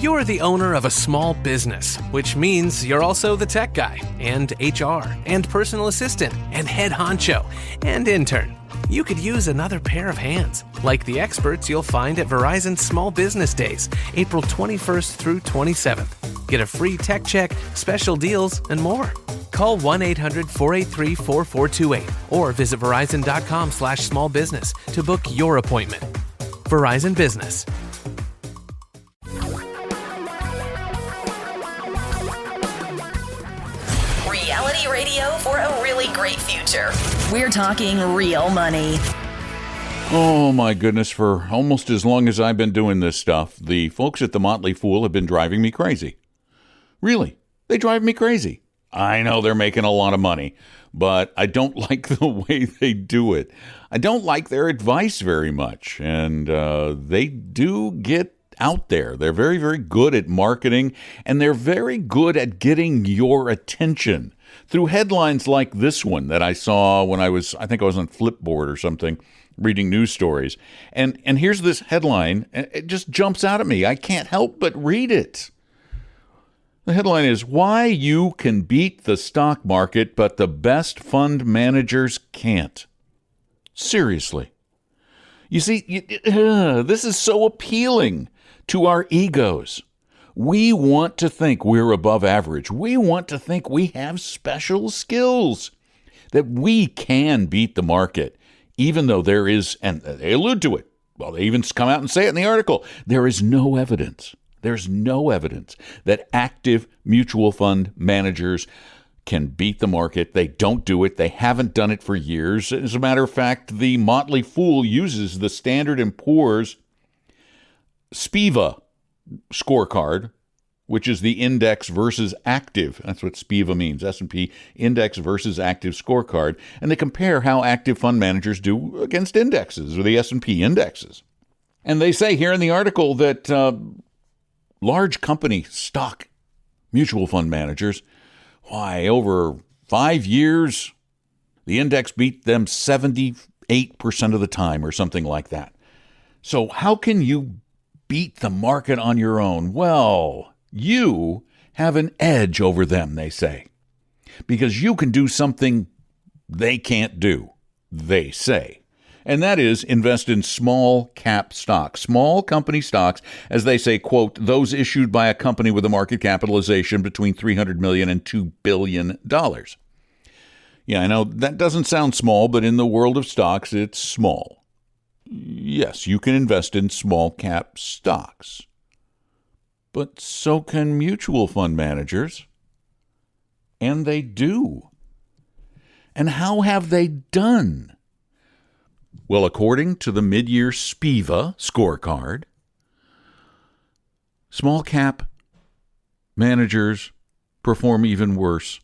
You're the owner of a small business, which means you're also the tech guy, and HR, and personal assistant, and head honcho, and intern. You could use another pair of hands, like the experts you'll find at Verizon Small Business Days, April 21st through 27th. Get a free tech check, special deals, and more. Call 1-800-483-4428 or visit verizon.com/smallbusiness to book your appointment. Verizon Business. Reality radio for a really great future. We're talking real money. Oh my goodness, for almost as long as I've been doing this stuff, the folks at the Motley Fool have been driving me crazy. Really, they drive me crazy. I know they're making a lot of money, but I don't like the way they do it. I don't like their advice very much, and they do get out there. They're very, very good at marketing, and they're very good at getting your attention through headlines like this one that I saw when I think I was on Flipboard or something, reading news stories. And here's this headline. It just jumps out at me. I can't help but read it. The headline is, Why You Can Beat the Stock Market, But the Best Fund Managers Can't. Seriously. You see, this is so appealing to our egos. We want to think we're above average. We want to think we have special skills, that we can beat the market, even though there is, and they allude to it. Well, they even come out and say it in the article. There is no evidence. There's no evidence that active mutual fund managers can beat the market. They don't do it. They haven't done it for years. As a matter of fact, the Motley Fool uses the Standard & Poor's SPIVA scorecard, which is the index versus active. That's what SPIVA means, S&P index versus active scorecard. And they compare how active fund managers do against indexes or the S&P indexes. And they say here in the article that large company stock mutual fund managers, why, over 5 years, the index beat them 78% of the time or something like that. So how can you beat the market on your own? Well, you have an edge over them, they say, because you can do something they can't do, they say. And that is invest in small cap stocks, small company stocks, as they say, quote, those issued by a company with a market capitalization between $300 million and $2 billion. Yeah, I know that doesn't sound small, but in the world of stocks, it's small. Yes, you can invest in small cap stocks, but so can mutual fund managers, and they do. And how have they done? Well, according to the mid-year SPIVA scorecard, small cap managers perform even worse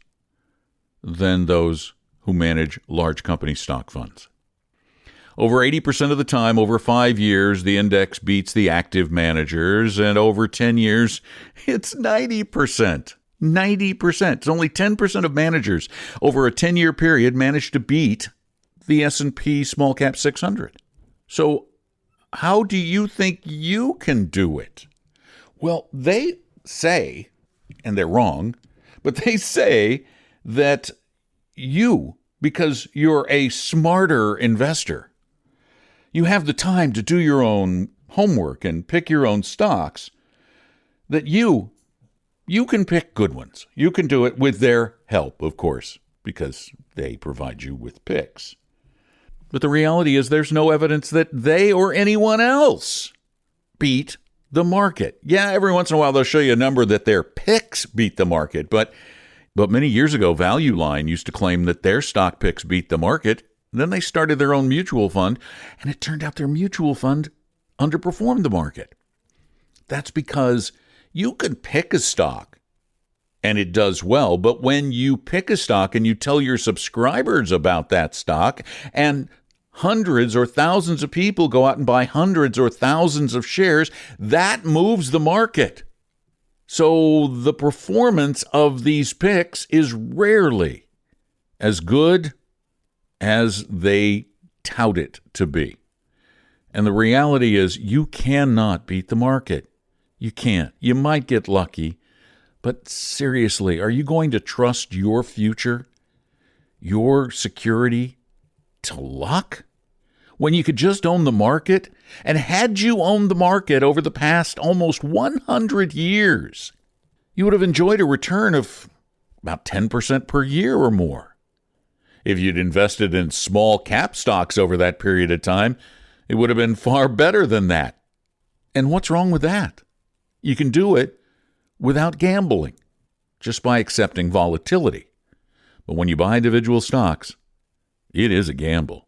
than those who manage large company stock funds. Over 80% of the time, over 5 years, the index beats the active managers, and over 10 years, it's 90%. 90%. It's only 10% of managers over a 10-year period manage to beat the S&P Small Cap 600. So how do you think you can do it? Well, they say, and they're wrong, but they say that you, because you're a smarter investor, you have the time to do your own homework and pick your own stocks, that you can pick good ones. You can do it with their help, of course, because they provide you with picks. But the reality is there's no evidence that they or anyone else beat the market. Yeah, every once in a while they'll show you a number that their picks beat the market, but many years ago, Value Line used to claim that their stock picks beat the market. Then they started their own mutual fund, and it turned out their mutual fund underperformed the market. That's because you can pick a stock, and it does well, but when you pick a stock and you tell your subscribers about that stock, and hundreds or thousands of people go out and buy hundreds or thousands of shares, that moves the market. So the performance of these picks is rarely as good as they tout it to be. And the reality is you cannot beat the market. You can't. You might get lucky, but seriously, are you going to trust your future, your security, to luck when you could just own the market? And had you owned the market over the past almost 100 years, you would have enjoyed a return of about 10% per year or more. If you'd invested in small cap stocks over that period of time, it would have been far better than that. And what's wrong with that? You can do it without gambling, just by accepting volatility. But when you buy individual stocks, it is a gamble.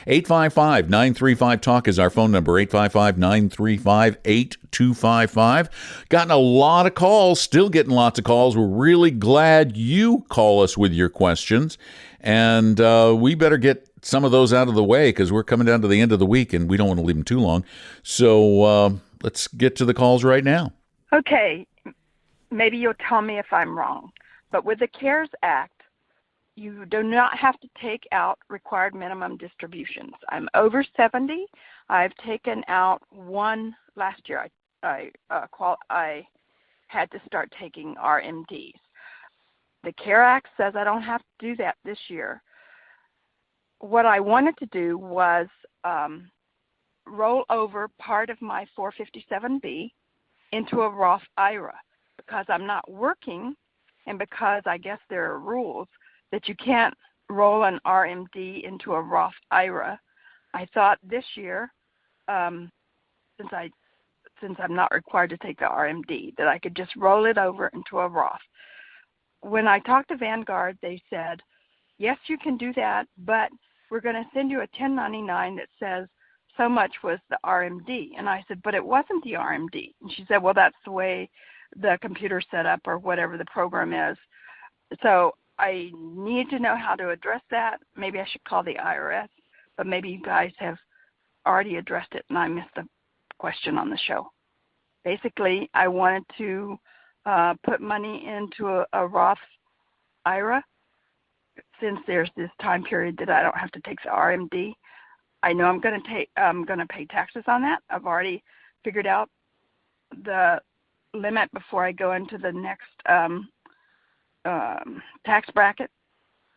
855-935-TALK is our phone number, 855-935-8255. Gotten a lot of calls, still getting lots of calls. We're really glad you call us with your questions. And we better get some of those out of the way because we're coming down to the end of the week and we don't want to leave them too long. So let's get to the calls right now. Okay, maybe you'll tell me if I'm wrong, but with the CARES Act, you do not have to take out required minimum distributions. I'm over 70. I've taken out one last year. I had to start taking RMDs. The CARE Act says I don't have to do that this year. What I wanted to do was roll over part of my 457B into a Roth IRA because I'm not working and because I guess there are rules that you can't roll an RMD into a Roth IRA. I thought this year, since I'm not required to take the RMD, that I could just roll it over into a Roth. When I talked to Vanguard, they said, yes, you can do that, but we're going to send you a 1099 that says so much was the RMD. And I said, but it wasn't the RMD. And she said, well, that's the way the computer's set up or whatever the program is. So I need to know how to address that. Maybe I should call the IRS, but maybe you guys have already addressed it and I missed the question on the show. Basically, I wanted to put money into a Roth IRA since there's this time period that I don't have to take the RMD. I know I'm going to pay taxes on that. I've already figured out the limit before I go into the next tax bracket,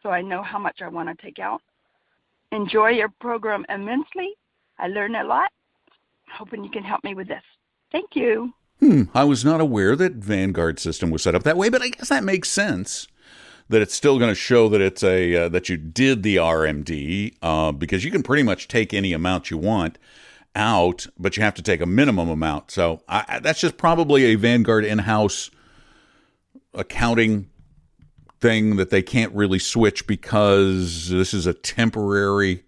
so I know how much I want to take out. Enjoy your program immensely. I learned a lot. Hoping you can help me with this. Thank you. I was not aware that Vanguard system was set up that way, but I guess that makes sense. That it's still going to show that it's that you did the RMD because you can pretty much take any amount you want out, but you have to take a minimum amount. So that's just probably a Vanguard in-house accounting thing that they can't really switch because this is a temporary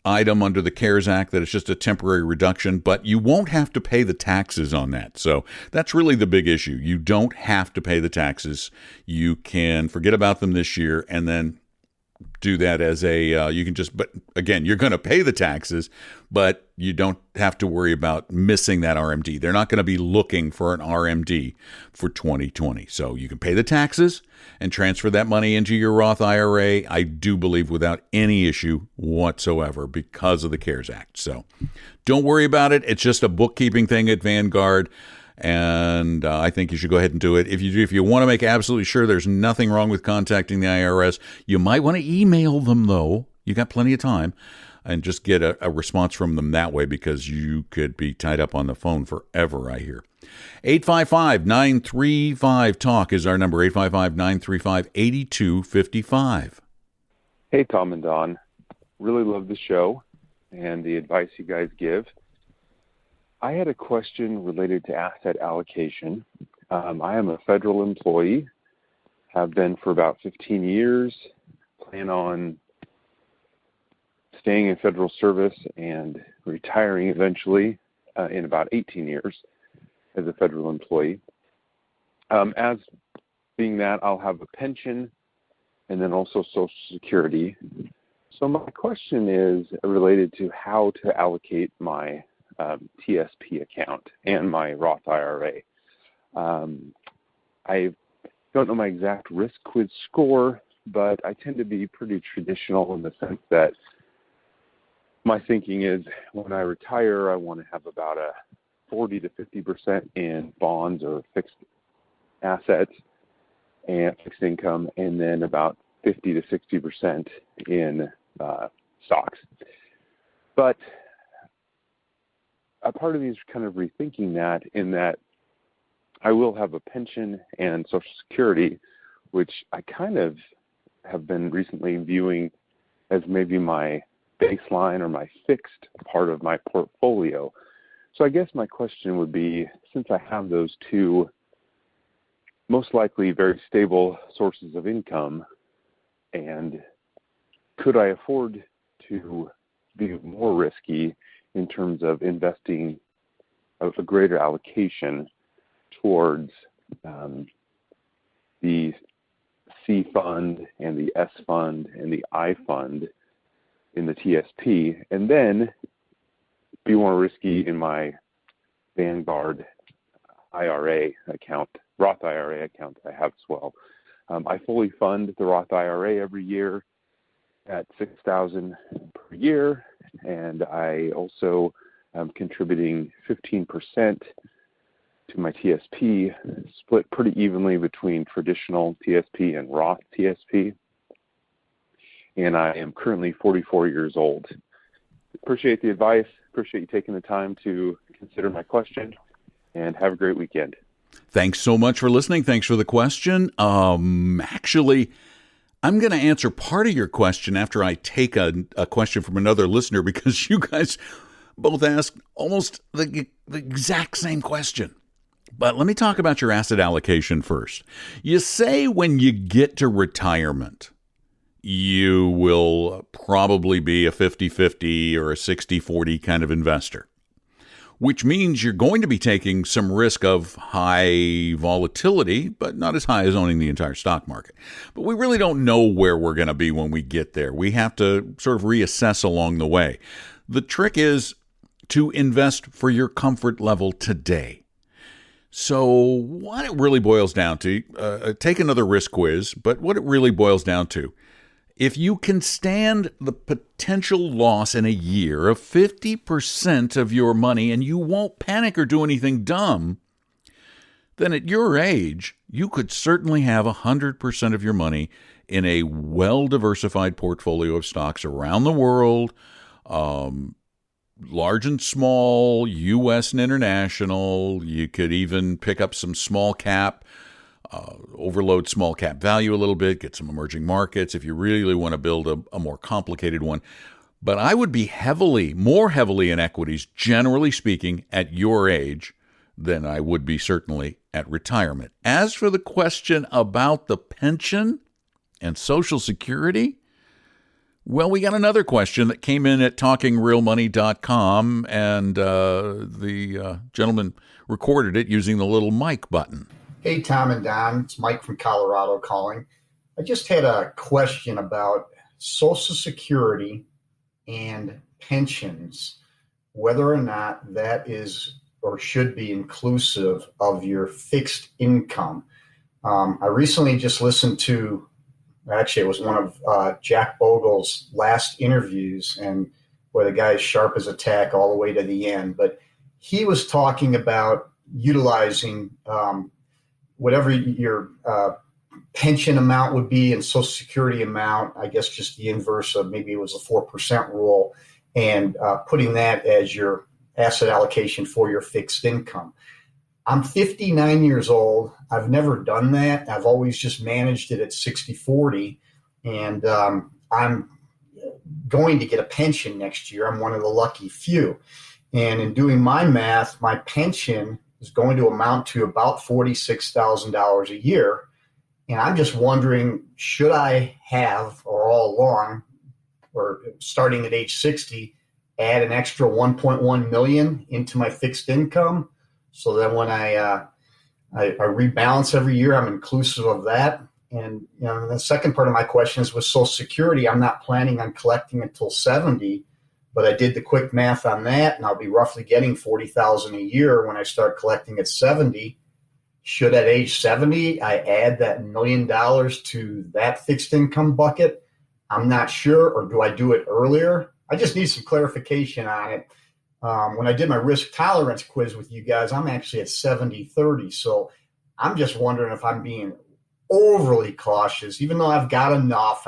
item under the CARES Act, that it's just a temporary reduction, but you won't have to pay the taxes on that. So that's really the big issue. You don't have to pay the taxes. You can forget about them this year and then do that as you can just, but again, you're going to pay the taxes, but you don't have to worry about missing that RMD. They're not going to be looking for an RMD for 2020. So you can pay the taxes and transfer that money into your Roth IRA, I do believe, without any issue whatsoever because of the CARES Act. So don't worry about it. It's just a bookkeeping thing at Vanguard. And I think you should go ahead and do it. If you want to make absolutely sure there's nothing wrong with contacting the IRS, you might want to email them, though. You got plenty of time. And just get a response from them that way because you could be tied up on the phone forever, I hear. 855-935-TALK is our number, 855-935-8255. Hey, Tom and Don. Really love the show and the advice you guys give. I had a question related to asset allocation. I am a federal employee, have been for about 15 years, plan on staying in federal service and retiring eventually in about 18 years as a federal employee. As being that, I'll have a pension and then also Social Security. So my question is related to how to allocate my TSP account and my Roth IRA. I don't know my exact risk quid score, but I tend to be pretty traditional in the sense that my thinking is when I retire, I want to have about a 40 to 50% in bonds or fixed assets and fixed income, and then about 50 to 60% in stocks. But a part of me is kind of rethinking that, in that I will have a pension and Social Security, which I kind of have been recently viewing as maybe my baseline or my fixed part of my portfolio. So I guess my question would be, since I have those two most likely very stable sources of income, and could I afford to be more risky in terms of investing a greater allocation towards the C fund and the S fund and the I fund in the TSP, and then be more risky in my Vanguard IRA account, Roth IRA account that I have as well. I fully fund the Roth IRA every year at $6,000 per year, and I also am contributing 15% to my TSP, split pretty evenly between traditional TSP and Roth TSP. And I am currently 44 years old. Appreciate the advice. Appreciate you taking the time to consider my question, and have a great weekend. Thanks so much for listening. Thanks for the question. Actually, I'm going to answer part of your question after I take a question from another listener, because you guys both asked almost the exact same question. But let me talk about your asset allocation first. You say when you get to retirement, you will probably be a 50-50 or a 60-40 kind of investor, which means you're going to be taking some risk of high volatility, but not as high as owning the entire stock market. But we really don't know where we're going to be when we get there. We have to sort of reassess along the way. The trick is to invest for your comfort level today. So what it really boils down to, take another risk quiz, but what it really boils down to, if you can stand the potential loss in a year of 50% of your money and you won't panic or do anything dumb, then at your age, you could certainly have 100% of your money in a well-diversified portfolio of stocks around the world, large and small, U.S. and international. You could even pick up some small cap, overload small cap value a little bit, get some emerging markets if you really want to build a more complicated one. But I would be more heavily in equities, generally speaking, at your age than I would be certainly at retirement. As for the question about the pension and Social Security, well, we got another question that came in at talkingrealmoney.com, and the gentleman recorded it using the little mic button. Hey, Tom and Don, it's Mike from Colorado calling. I just had a question about Social Security and pensions, whether or not that is or should be inclusive of your fixed income. I recently just listened to, actually it was one of Jack Bogle's last interviews, and where the guy is sharp as a tack all the way to the end. But he was talking about utilizing whatever your pension amount would be and Social Security amount, I guess just the inverse of maybe it was a 4% rule, and putting that as your asset allocation for your fixed income. I'm 59 years old. I've never done that. I've always just managed it at 60-40, and I'm going to get a pension next year. I'm one of the lucky few. And in doing my math, my pension is going to amount to about $46,000 a year. And I'm just wondering, should I have, or all along, or starting at age 60, add an extra 1.1 million into my fixed income, so that when I rebalance every year, I'm inclusive of that? And the second part of my question is with Social Security, I'm not planning on collecting until 70. But I did the quick math on that, and I'll be roughly getting $40,000 a year when I start collecting at 70. Should at age 70 I add that $1 million to that fixed income bucket? I'm not sure. Or do I do it earlier? I just need some clarification on it. When I did my risk tolerance quiz with you guys, I'm actually at 70-30. So I'm just wondering if I'm being overly cautious, even though I've got enough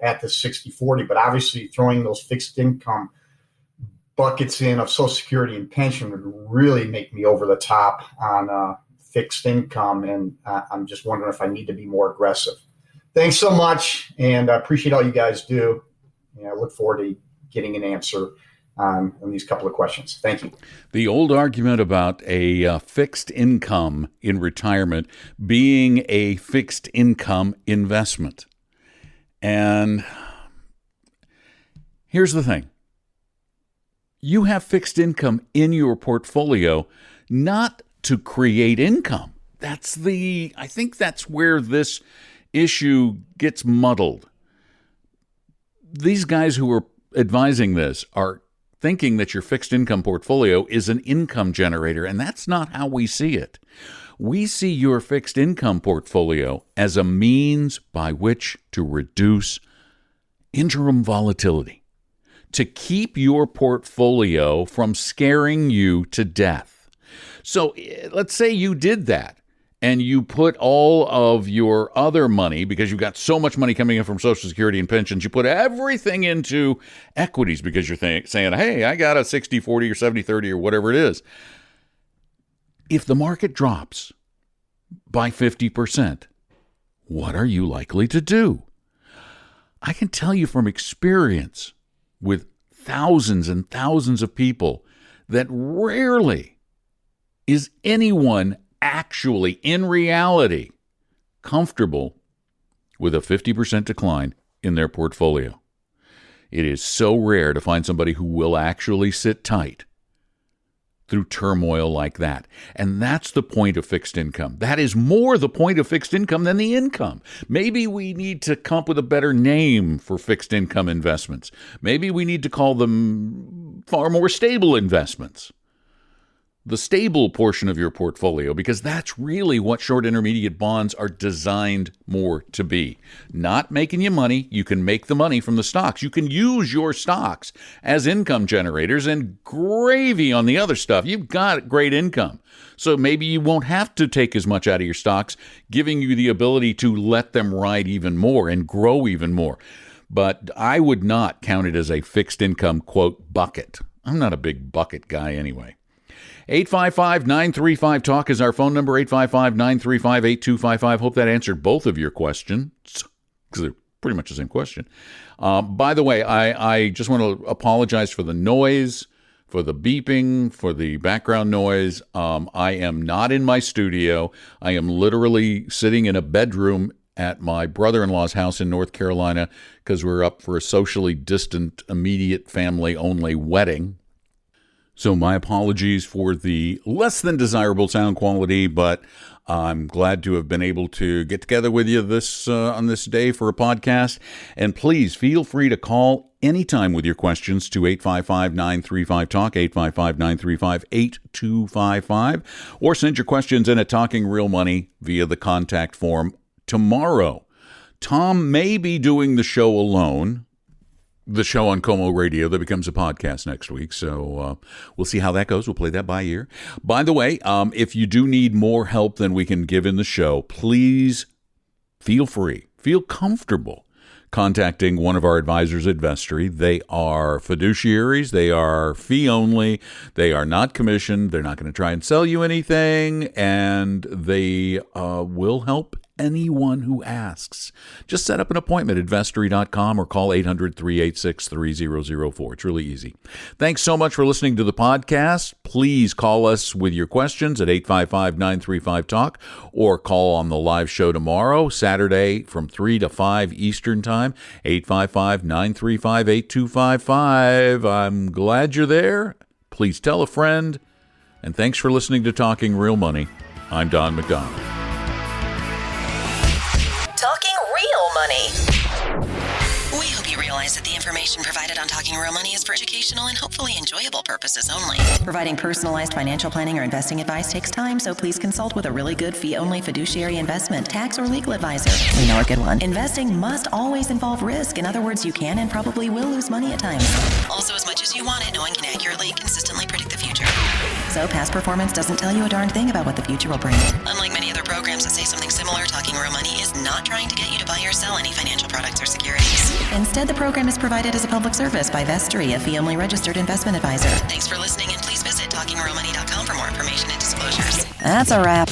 at the 60-40. But obviously throwing those fixed income buckets in of Social Security and pension would really make me over the top on fixed income. And I'm just wondering if I need to be more aggressive. Thanks so much. And I appreciate all you guys do. And I look forward to getting an answer on these couple of questions. Thank you. The old argument about a fixed income in retirement being a fixed income investment. And here's the thing. You have fixed income in your portfolio not to create income. I think that's where this issue gets muddled. These guys who are advising this are thinking that your fixed income portfolio is an income generator, and that's not how we see it. We see your fixed income portfolio as a means by which to reduce interim volatility, to keep your portfolio from scaring you to death. So let's say you did that and you put all of your other money, because you've got so much money coming in from Social Security and pensions, you put everything into equities because you're saying, hey, I got a 60-40 or 70-30 or whatever it is. If the market drops by 50%, what are you likely to do? I can tell you from experience with thousands and thousands of people that rarely is anyone actually, in reality, comfortable with a 50% decline in their portfolio. It is so rare to find somebody who will actually sit tight through turmoil like that. And that's the point of fixed income. That is more the point of fixed income than the income. Maybe we need to come up with a better name for fixed income investments. Maybe we need to call them far more stable investments. The stable portion of your portfolio, because that's really what short intermediate bonds are designed more to be. Not making you money. You can make the money from the stocks. You can use your stocks as income generators and gravy on the other stuff. You've got great income. So maybe you won't have to take as much out of your stocks, giving you the ability to let them ride even more and grow even more. But I would not count it as a fixed income, quote, bucket. I'm not a big bucket guy anyway. 855-935-TALK is our phone number, 855-935-8255. Hope that answered both of your questions, because they're pretty much the same question. By the way, I just want to apologize for the noise, for the beeping, for the background noise. I am not in my studio. I am literally sitting in a bedroom at my brother-in-law's house in North Carolina because we're up for a socially distant, immediate family-only wedding. So my apologies for the less than desirable sound quality, but I'm glad to have been able to get together with you on this day for a podcast. And please feel free to call anytime with your questions to 855-935-TALK, 855-935-8255, or send your questions in at Talking Real Money via the contact form tomorrow. Tom may be doing the show alone. The show on Como Radio that becomes a podcast next week. So we'll see how that goes. We'll play that by ear. By the way, if you do need more help than we can give in the show, please feel free, feel comfortable contacting one of our advisors at Vestory. They are fiduciaries. They are fee only. They are not commissioned. They're not going to try and sell you anything. And they will help anyone who asks. Just set up an appointment at vestory.com or call 800-386-3004. It's really easy. Thanks so much for listening to the podcast. Please call us with your questions at 855-935-TALK or call on the live show tomorrow, Saturday from 3 to 5 Eastern Time, 855-935-8255. I'm glad you're there. Please tell a friend. And thanks for listening to Talking Real Money. I'm Don McDonald. Talking Real Money. We hope you realize realize that the information provided on Talking Real Money is for educational and hopefully enjoyable purposes only. Providing personalized financial planning or investing advice takes time, so please consult with a really good fee-only fiduciary investment, tax, or legal advisor. We know a good one. Investing must always involve risk. In other words, you can and probably will lose money at times. Also, as much as you want it, no one can accurately, consistently predict the future. So past performance doesn't tell you a darn thing about what the future will bring. Unlike many other programs that say something similar, Talking Real Money is not trying to get you to buy or sell any financial products or securities. Instead, the program is provided as a public service by Vestry, a fee-only registered investment advisor. Thanks for listening, and please visit TalkingRealMoney.com for more information and disclosures. That's a wrap.